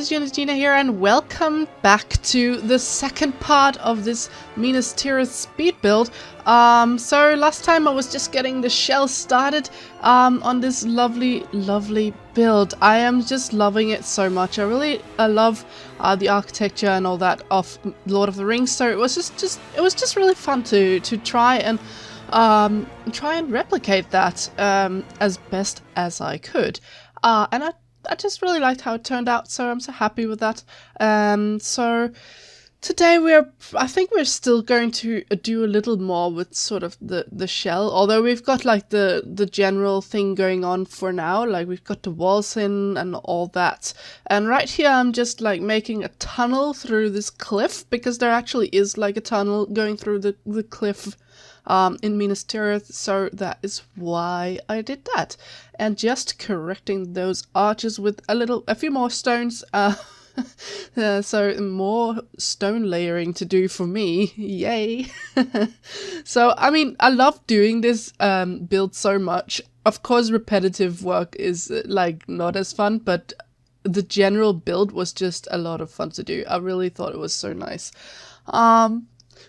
is Eunagina here, and welcome back to the second part of this Minas Tirith speed build. So last time I was just getting the shell started on this lovely build. I am just loving it so much. I love the architecture and all that of Lord of the Rings. So it was just really fun to try and replicate that as best as I could. And I just really liked how it turned out, so I'm so happy with that. So today I think we're still going to do a little more with sort of the shell, although we've got like the general thing going on for now, like we've got the walls in and all that. And right here I'm just like making a tunnel through this cliff, because there actually is like a tunnel going through the cliff in Minas Tirith, so that is why I did that. And just correcting those arches with a few more stones, so more stone layering to do for me, yay! So, I mean, I love doing this build so much. Of course, repetitive work is like not as fun, but the general build was just a lot of fun to do. I really thought it was so nice.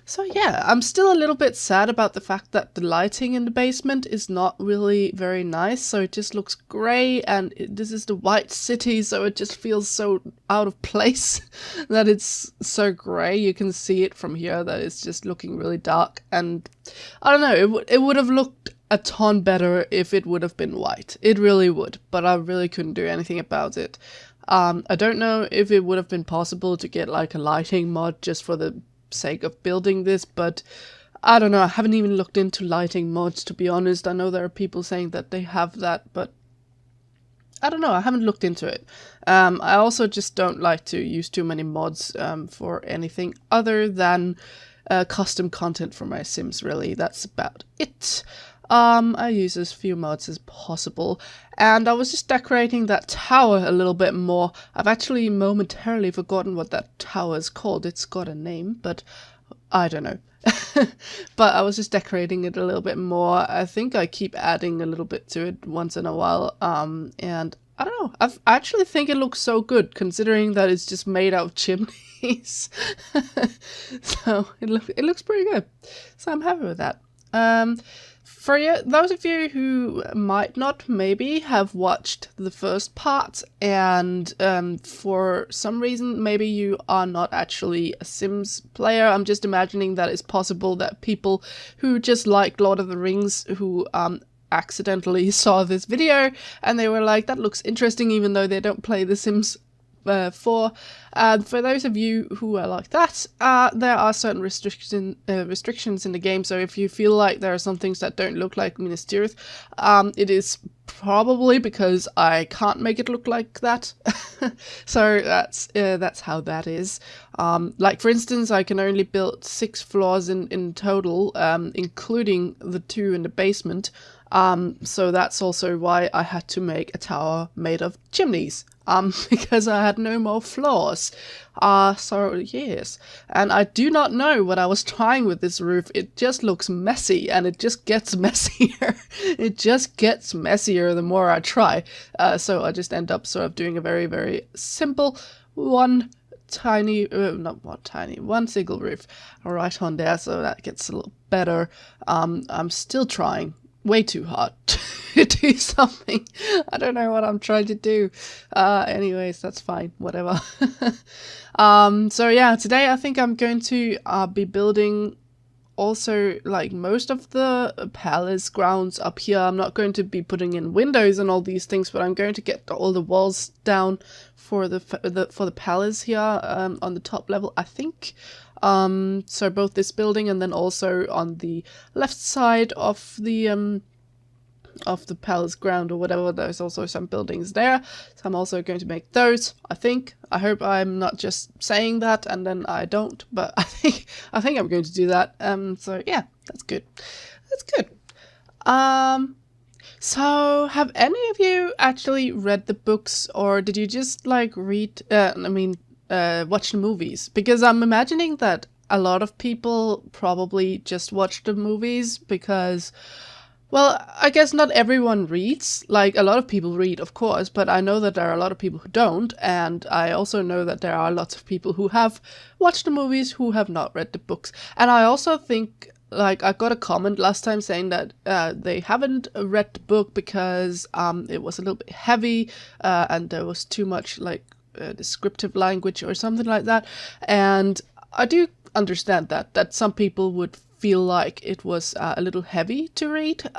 So yeah, I'm still a little bit sad about the fact that the lighting in the basement is not really very nice, so it just looks grey, and this is the white city, so it just feels so out of place that it's so grey. You can see it from here that it's just looking really dark, and I don't know, it would have looked a ton better if it would have been white. It really would, but I really couldn't do anything about it. I don't know if it would have been possible to get like a lighting mod just for the sake of building this, but I don't know. I haven't even looked into lighting mods, to be honest. I know there are people saying that they have that, but I don't know. I haven't looked into it. I also just don't like to use too many mods for anything other than custom content for my Sims, really. That's about it. I use as few mods as possible, and I was just decorating that tower a little bit more. I've actually momentarily forgotten what that tower is called. It's got a name, but I don't know. But I was just decorating it a little bit more. I think I keep adding a little bit to it once in a while, and I don't know. I actually think it looks so good, considering that it's just made out of chimneys. So it looks pretty good. So I'm happy with that. For those of you who might not maybe have watched the first part, and for some reason maybe you are not actually a Sims player, I'm just imagining that it's possible that people who just like Lord of the Rings, who accidentally saw this video and they were like, that looks interesting, even though they don't play The Sims 4. For those of you who are like that, there are certain restrictions in the game, so if you feel like there are some things that don't look like Minas Tirith, it is probably because I can't make it look like that. So that's how that is. Like for instance, I can only build 6 floors in total, including the 2 in the basement. So that's also why I had to make a tower made of chimneys, because I had no more floors. So yes, and I do not know what I was trying with this roof. It just looks messy, and it just gets messier. It just gets messier the more I try. So I just end up sort of doing a very, very simple one single roof right on there, so that gets a little better. I'm still trying way too hard to do something. I don't know what I'm trying to do. Anyways, that's fine, whatever. So yeah, today I think I'm going to be building also like most of the palace grounds up here. I'm not going to be putting in windows and all these things, but I'm going to get all the walls down for the palace here on the top level, I think. So both this building and then also on the left side of the palace ground or whatever, there's also some buildings there. So I'm also going to make those, I think. I hope I'm not just saying that and then I don't, but I think I'm going to do that. So yeah, that's good. That's good. So have any of you actually read the books, or did you just like watch the movies? Because I'm imagining that a lot of people probably just watch the movies, because Well, I guess not everyone reads. Like, a lot of people read, of course, but I know that there are a lot of people who don't, and I also know that there are lots of people who have watched the movies who have not read the books. And I also think, like, I got a comment last time saying that they haven't read the book because it was a little bit heavy, and there was too much, like, descriptive language or something like that. And I do understand that some people would feel like it was a little heavy to read.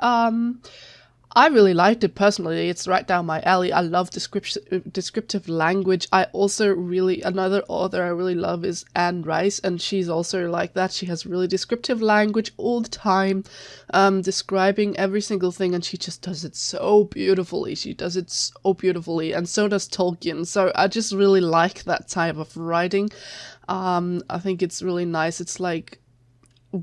I really liked it personally. It's right down my alley. I love descriptive language. I also really, another author I really love is Anne Rice, and she's also like that. She has really descriptive language all the time, describing every single thing, and she just does it so beautifully. She does it so beautifully, and so does Tolkien. So I just really like that type of writing. I think it's really nice. It's like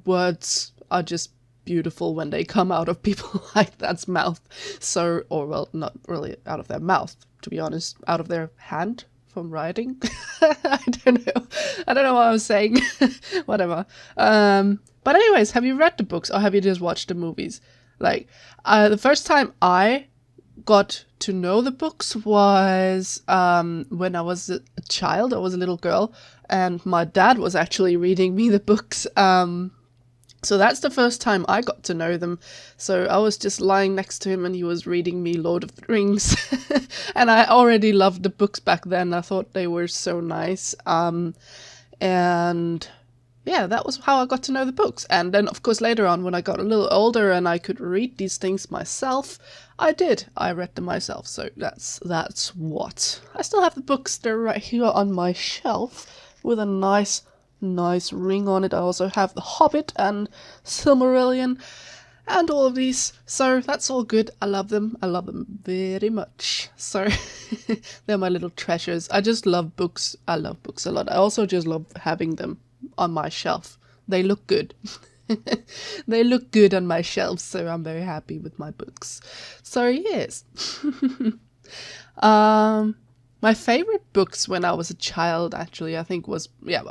words are just beautiful when they come out of people like that's mouth. So, or well, not really out of their mouth, to be honest, out of their hand from writing. I don't know. I don't know what I was saying. Whatever. But anyways, have you read the books or have you just watched the movies? Like, the first time I got to know the books was when I was a child. I was a little girl, and my dad was actually reading me the books. So that's the first time I got to know them. So I was just lying next to him and he was reading me Lord of the Rings. And I already loved the books back then. I thought they were so nice. And yeah, that was how I got to know the books. And then, of course, later on when I got a little older and I could read these things myself, I did. I read them myself. So that's what. I still have the books. They're right here on my shelf with a nice ring on it. I also have The Hobbit and Silmarillion and all of these. So that's all good. I love them. I love them very much. So they're my little treasures. I just love books. I love books a lot. I also just love having them on my shelf. They look good. They look good on my shelf, so I'm very happy with my books. So yes. My favorite books when I was a child, actually, I think was, that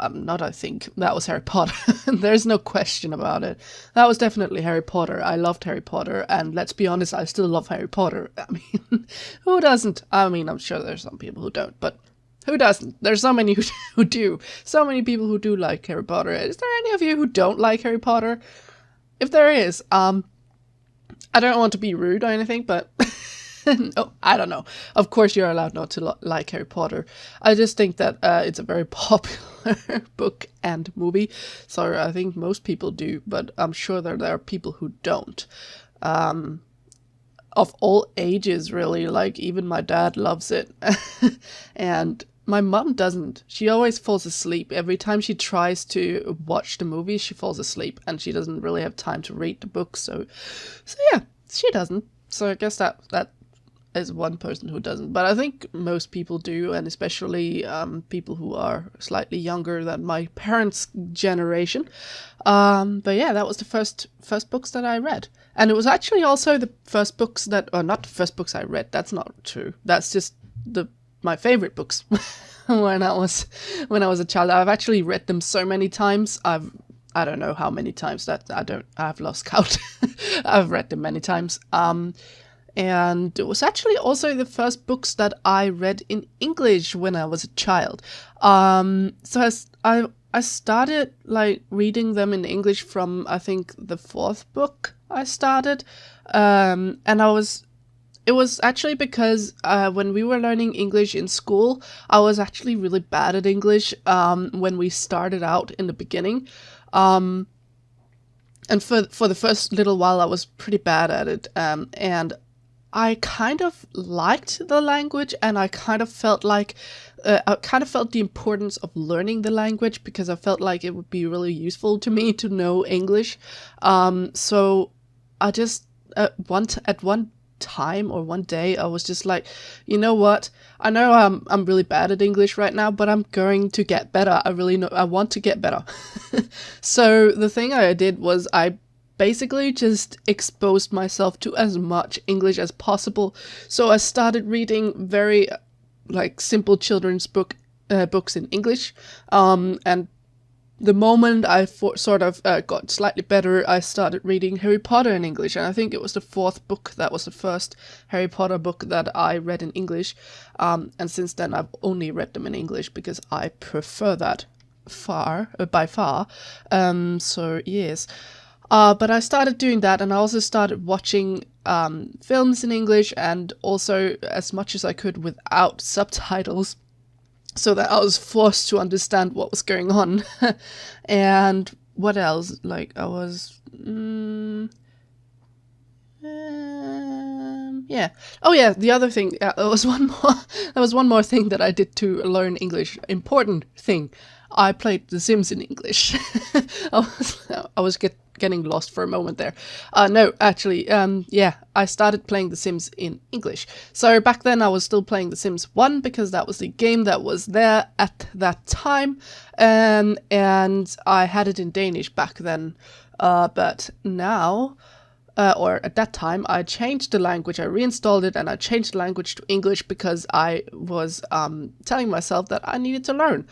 was Harry Potter. There's no question about it. That was definitely Harry Potter. I loved Harry Potter, and let's be honest, I still love Harry Potter. I mean, who doesn't? I mean, I'm sure there's some people who don't, but who doesn't? There's so many who do. So many people who do like Harry Potter. Is there any of you who don't like Harry Potter? If there is, I don't want to be rude or anything, but... No, I don't know. Of course you're allowed not to like Harry Potter. I just think that it's a very popular book and movie. So I think most people do, but I'm sure that there are people who don't. Of all ages, really. Like, even my dad loves it. And my mum doesn't. She always falls asleep. Every time she tries to watch the movie, she falls asleep. And she doesn't really have time to read the book. So yeah, she doesn't. So I guess that is one person who doesn't, but I think most people do, and especially people who are slightly younger than my parents' generation. But yeah, that was the first books that I read, and it was actually also the first books that, or not the first books I read. That's not true. That's just my favorite books when I was a child. I've actually read them so many times. I don't know how many times that I've lost count. I've read them many times. And it was actually also the first books that I read in English when I was a child. So I started like reading them in English from, I think, the fourth book I started. And it was actually because when we were learning English in school, I was actually really bad at English when we started out in the beginning. And for the first little while, I was pretty bad at it. And I kind of liked the language, and I kind of felt like the importance of learning the language, because I felt like it would be really useful to me to know English. So I just at one time or one day I was just like, you know what? I know I'm really bad at English right now, but I'm going to get better. I want to get better. So the thing I did was I basically just exposed myself to as much English as possible. So I started reading very simple children's books in English, and the moment I sort of got slightly better, I started reading Harry Potter in English, and I think it was the 4th book that was the first Harry Potter book that I read in English, and since then I've only read them in English because I prefer that by far. So yes, but I started doing that, and I also started watching films in English, and also as much as I could without subtitles, so that I was forced to understand what was going on. And what else? Like, I was... yeah. Oh yeah, the other thing, there was one more thing that I did to learn English. Important thing. I played The Sims in English. I was getting lost for a moment there. No, actually, yeah, I started playing The Sims in English. So back then I was still playing The Sims 1 because that was the game that was there at that time. And I had it in Danish back then. But now... or at that time, I changed the language, I reinstalled it, and I changed the language to English because I was telling myself that I needed to learn.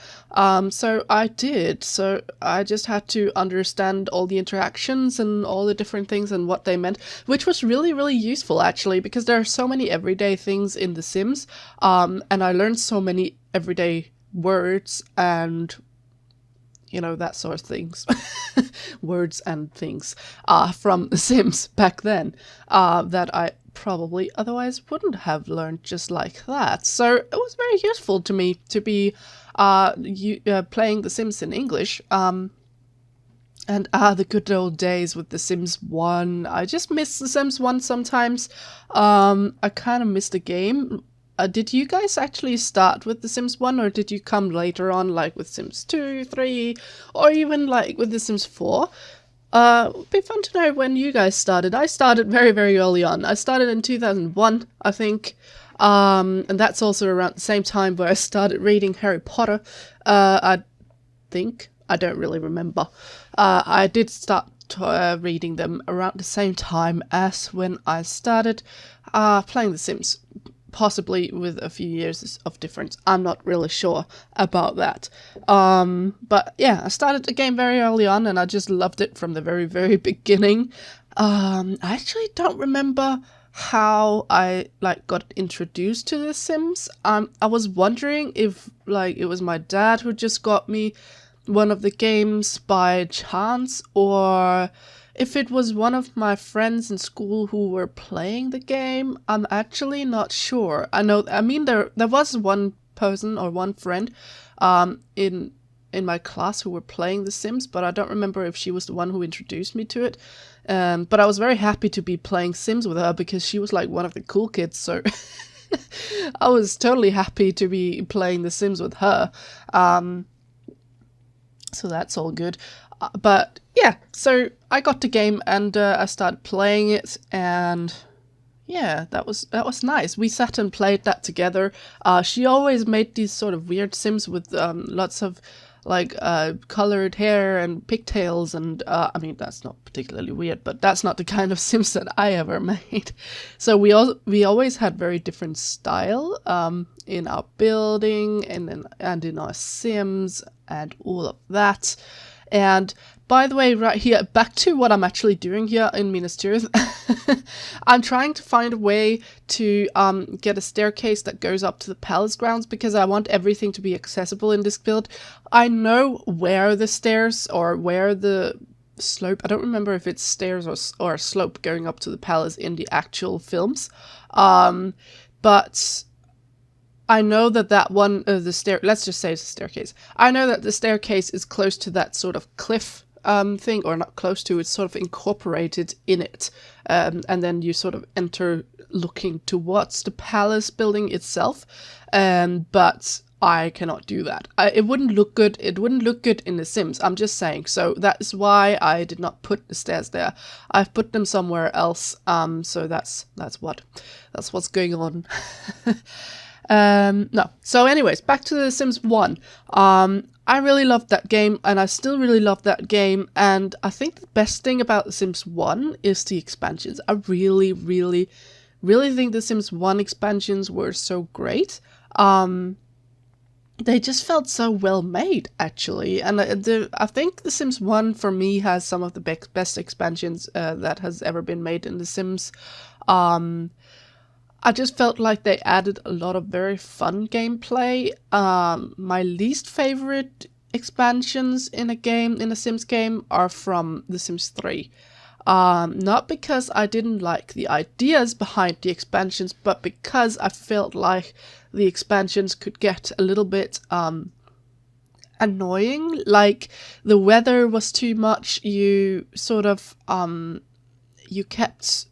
So I did. So I just had to understand all the interactions and all the different things and what they meant, which was really, really useful, actually, because there are so many everyday things in The Sims, and I learned so many everyday words and... you know, that sort of things, words and things, from The Sims back then, that I probably otherwise wouldn't have learned just like that. So it was very useful to me to be playing The Sims in English. And the good old days with The Sims 1. I just miss The Sims 1 sometimes. I kind of miss the game. Did you guys actually start with The Sims 1, or did you come later on, like with Sims 2, 3, or even like with The Sims 4? It would be fun to know when you guys started. I started very, very early on. I started in 2001, I think. And that's also around the same time where I started reading Harry Potter. I think. I don't really remember. I did start reading them around the same time as when I started playing The Sims. Possibly with a few years of difference. I'm not really sure about that. But yeah, I started the game very early on, and I just loved it from the very, very beginning. I actually don't remember how I got introduced to The Sims. I was wondering if it was my dad who just got me one of the games by chance, or if it was one of my friends in school who were playing the game. I'm actually not sure. I mean, there was one person or one friend in my class who were playing The Sims, but I don't remember if she was the one who introduced me to it. But I was very happy to be playing Sims with her because she was like one of the cool kids, so I was totally happy to be playing The Sims with her. So that's all good. But yeah, so I got the game and I started playing it, and yeah, that was nice. We sat and played that together. She always made these sort of weird Sims with lots of colored hair and pigtails, and I mean, that's not particularly weird, but that's not the kind of Sims that I ever made. So we always had very different style in our building and in our Sims and all of that. And by the way, right here, back to what I'm actually doing here in Minas Tirith. I'm trying to find a way to get a staircase that goes up to the palace grounds, because I want everything to be accessible in this build. I know where the stairs or where the slope, I don't remember if it's stairs or a slope going up to the palace in the actual films. But I know that one of the let's just say it's a staircase. I know that the staircase is close to that sort of cliff thing, or not close to, it's sort of incorporated in it. And then you sort of enter looking towards the palace building itself. But I cannot do that. It wouldn't look good. It wouldn't look good in The Sims. I'm just saying. So that is why I did not put the stairs there. I've put them somewhere else. So that's what's going on. No. So anyways, back to The Sims 1. I really loved that game, and I still really love that game, and I think the best thing about The Sims 1 is the expansions. I really, really, really think The Sims 1 expansions were so great. they just felt so well made, actually. And I think The Sims 1 for me has some of the best expansions that has ever been made in The Sims. I just felt like they added a lot of very fun gameplay. My least favorite expansions in a Sims game, are from The Sims 3. Not because I didn't like the ideas behind the expansions, but because I felt like the expansions could get a little bit annoying. Like, the weather was too much. You sort of you kept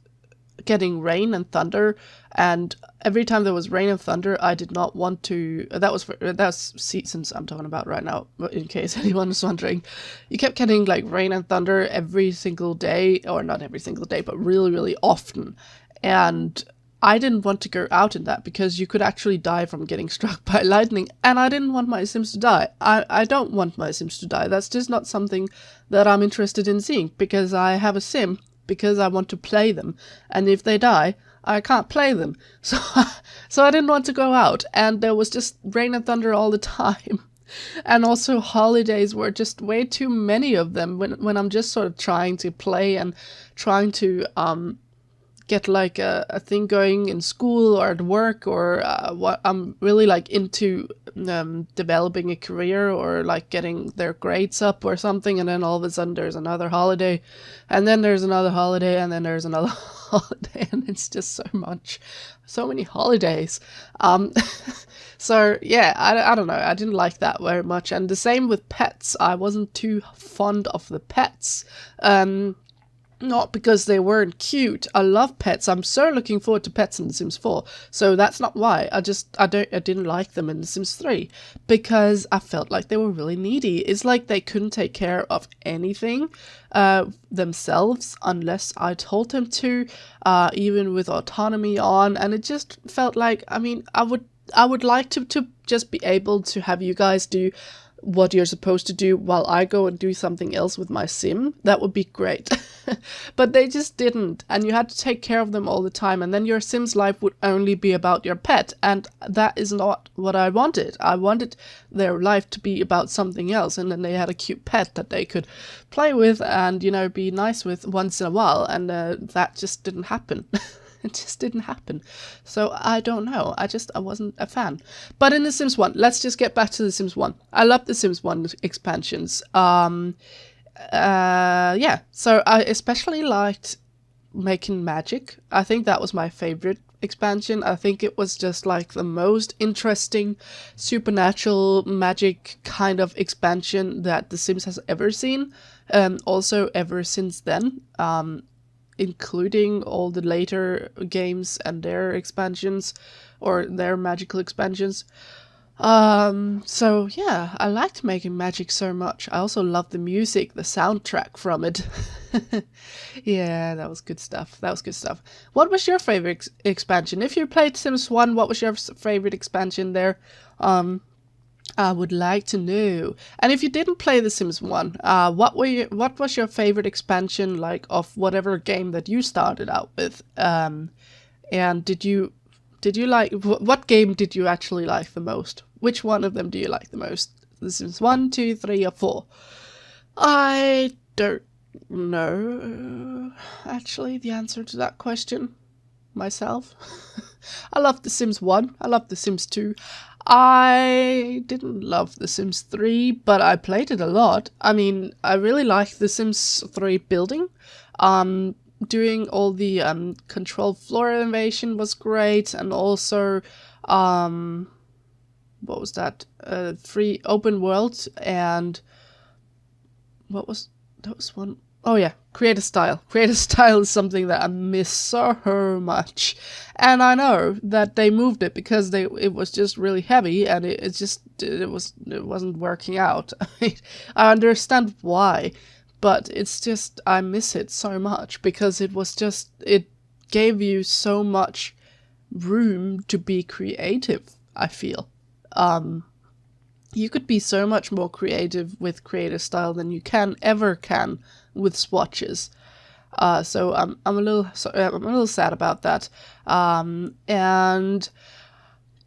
getting rain and thunder, and every time there was rain and thunder, I did not want to. That's seasons I'm talking about right now, in case anyone is wondering. You kept getting like rain and thunder every single day, or not every single day, but really, really often, and I didn't want to go out in that because you could actually die from getting struck by lightning, and I didn't want my Sims to die. I don't want my Sims to die. That's just not something that I'm interested in seeing, because I have a Sim because I want to play them, and if they die, I can't play them. So I didn't want to go out, and there was just rain and thunder all the time. And also holidays were just way too many of them when I'm just sort of trying to play and trying to get like a thing going in school or at work, or what I'm really like into developing a career, or like getting their grades up or something, and then all of a sudden there's another holiday, and then there's another holiday, and then there's another holiday, and it's just so many holidays. So yeah, I don't know, I didn't like that very much. And the same with pets. I wasn't too fond of the pets. Not because they weren't cute. I love pets. I'm so looking forward to pets in The Sims 4. So that's not why. I didn't like them in The Sims 3 because I felt like they were really needy. It's like they couldn't take care of anything themselves unless I told them to, even with autonomy on. And it just felt like, I mean, I would like to just be able to have you guys do what you're supposed to do while I go and do something else with my Sim. That would be great. But they just didn't, and you had to take care of them all the time, and then your Sim's life would only be about your pet, and that is not what I wanted. I wanted their life to be about something else, and then they had a cute pet that they could play with and, you know, be nice with once in a while, and that just didn't happen. It just didn't happen. So I don't know. I wasn't a fan. But in The Sims 1, let's just get back to The Sims 1. I love The Sims 1 expansions. Yeah. So I especially liked making magic. I think that was my favorite expansion. I think it was just like the most interesting supernatural magic kind of expansion that The Sims has ever seen. Also ever since then. Including all the later games and their expansions, or their magical expansions. So yeah, I liked making magic so much. I also loved the music, the soundtrack from it. Yeah, that was good stuff. What was your favorite expansion? If you played Sims 1, what was your favorite expansion there? I would like to know. And if you didn't play The Sims 1, what was your favorite expansion, like, of whatever game that you started out with? And did you like, what game did you actually like the most? Which one of them do you like the most? The Sims 1, 2, 3, or 4? I don't know, actually, the answer to that question myself. I love The Sims 1. I love The Sims 2. I didn't love The Sims 3, but I played it a lot. I mean, I really liked The Sims 3 building. Doing all the controlled floor invasion was great, and also, what was that? Free open world, and what was one? Oh yeah, Create a Style. Create a Style is something that I miss so much. And I know that they moved it because it was just really heavy, and it wasn't working out. I understand why, but it's just, I miss it so much because it gave you so much room to be creative, I feel. You could be so much more creative with Create a Style than you ever can with swatches. So I'm a little sad about that. And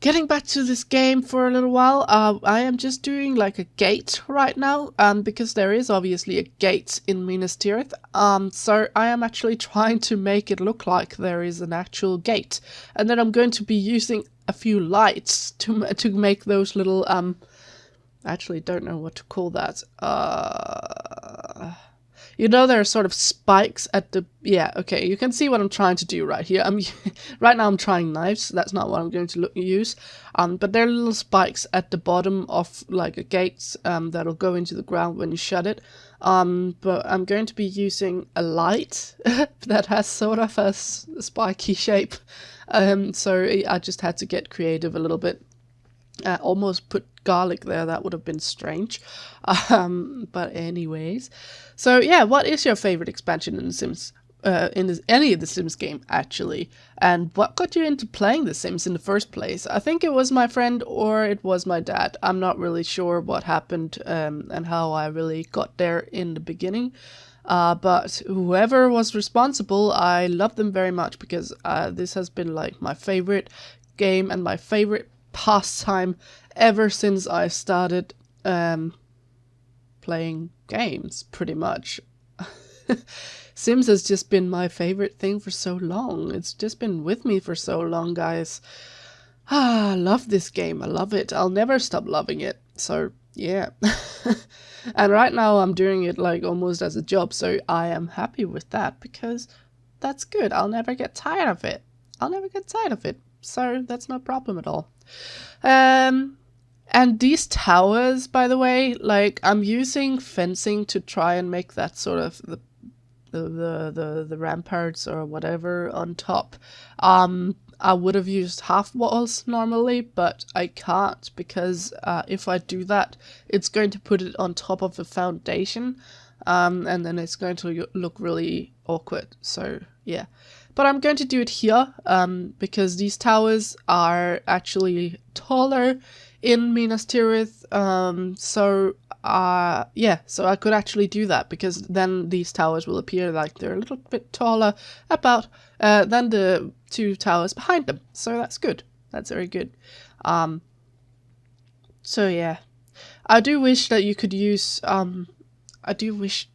getting back to this game for a little while, I am just doing like a gate right now, because there is obviously a gate in Minas Tirith. So I am actually trying to make it look like there is an actual gate, and then I'm going to be using a few lights to make those little I actually don't know what to call that. You know, there are sort of spikes at the... Yeah, okay, you can see what I'm trying to do right here. Right now I'm trying knives, so that's not what I'm going to use. But there are little spikes at the bottom of like a gate that'll go into the ground when you shut it. But I'm going to be using a light that has sort of a spiky shape. So I just had to get creative a little bit. Almost put garlic there, that would have been strange. But anyways, so yeah, what is your favorite expansion in The Sims? Any of the Sims game actually, and what got you into playing The Sims in the first place? I think it was my friend or it was my dad. I'm not really sure what happened and how I really got there in the beginning. But whoever was responsible, I love them very much, because this has been like my favorite game and my favorite pastime ever since I started playing games, pretty much. Sims has just been my favorite thing for so long. It's just been with me for so long, guys. I love this game. I love it. I'll never stop loving it. So, yeah. And right now I'm doing it like almost as a job, so I am happy with that, because that's good. I'll never get tired of it. So that's no problem at all. And these towers, by the way, like I'm using fencing to try and make that sort of the ramparts or whatever on top. I would have used half walls normally, but I can't, because if I do that, it's going to put it on top of the foundation, and then it's going to look really awkward. So yeah. But I'm going to do it here, because these towers are actually taller in Minas Tirith. Yeah, so I could actually do that, because then these towers will appear like they're a little bit taller than the two towers behind them. So that's good. That's very good. So yeah, I do wish that you could use. I do wish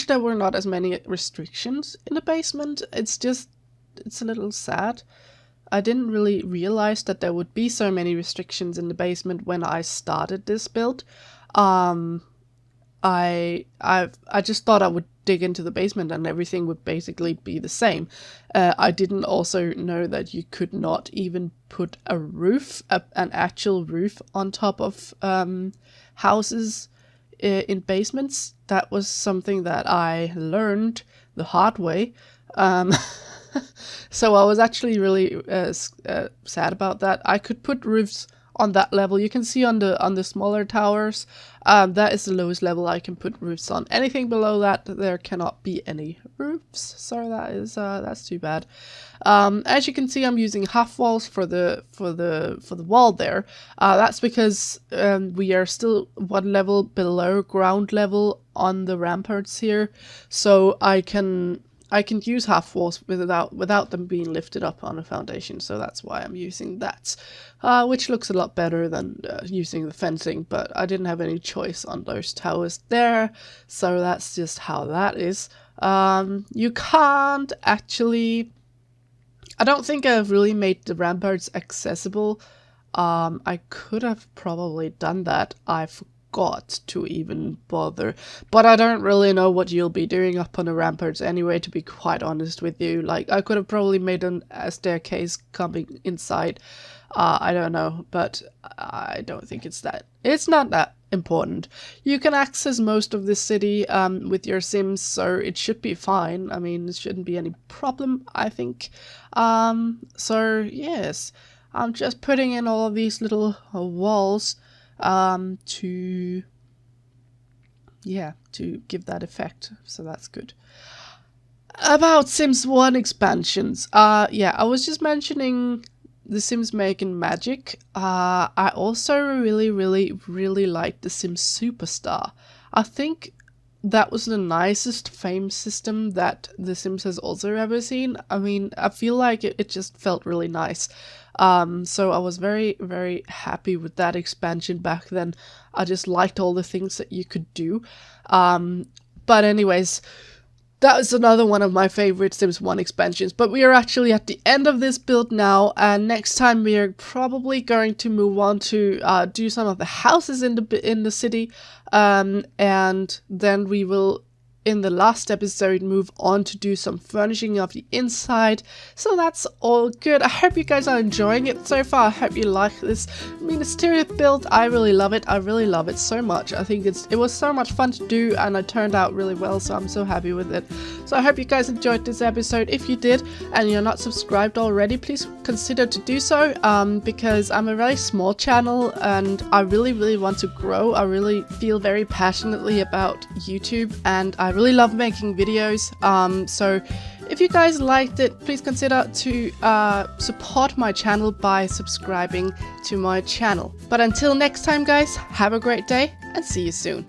there were not as many restrictions in the basement. It's a little sad. I didn't really realize that there would be so many restrictions in the basement when I started this build. I just thought I would dig into the basement and everything would basically be the same. I didn't also know that you could not even put a roof, an actual roof on top of houses in basements. That was something that I learned the hard way. So I was actually really sad about that. I could put roofs on that level. You can see on the smaller towers, that is the lowest level I can put roofs on. Anything below that, there cannot be any roofs. So that is that's too bad. As you can see, I'm using half walls for the wall there. That's because we are still one level below ground level on the ramparts here, so I can use half walls without them being lifted up on a foundation, so that's why I'm using that, which looks a lot better than using the fencing, but I didn't have any choice on those towers there, so that's just how that is. You can't actually... I don't think I've really made the ramparts accessible. I could have probably done that. I forgot to even bother, but I don't really know what you'll be doing up on the ramparts anyway, to be quite honest with you. Like, I could have probably made a staircase coming inside. I don't know, but I don't think it's not that important. You can access most of the city with your Sims, so it should be fine. I mean, it shouldn't be any problem, I think. So yes, I'm just putting in all of these little walls to give that effect, so that's good. About Sims 1 expansions, yeah, I was just mentioning The Sims making magic. I also really like The Sims Superstar. I think that was the nicest fame system that The Sims has also ever seen. I mean, I feel like it just felt really nice. So I was very, very happy with that expansion back then. I just liked all the things that you could do. But anyways, that was another one of my favorite Sims 1 expansions. But we are actually at the end of this build now, and next time we are probably going to move on to do some of the houses in the city, and then we will, in the last episode, move on to do some furnishing of the inside. So that's all good. I hope you guys are enjoying it so far. I hope you like this Minas Tirith build. I really love it. I really love it so much. I think it was so much fun to do, and it turned out really well, so I'm so happy with it. So I hope you guys enjoyed this episode. If you did and you're not subscribed already, please consider to do so, because I'm a very small channel and I really want to grow. I really feel very passionately about YouTube, and I really love making videos. So if you guys liked it, please consider to support my channel by subscribing to my channel. But until next time, guys, have a great day and see you soon.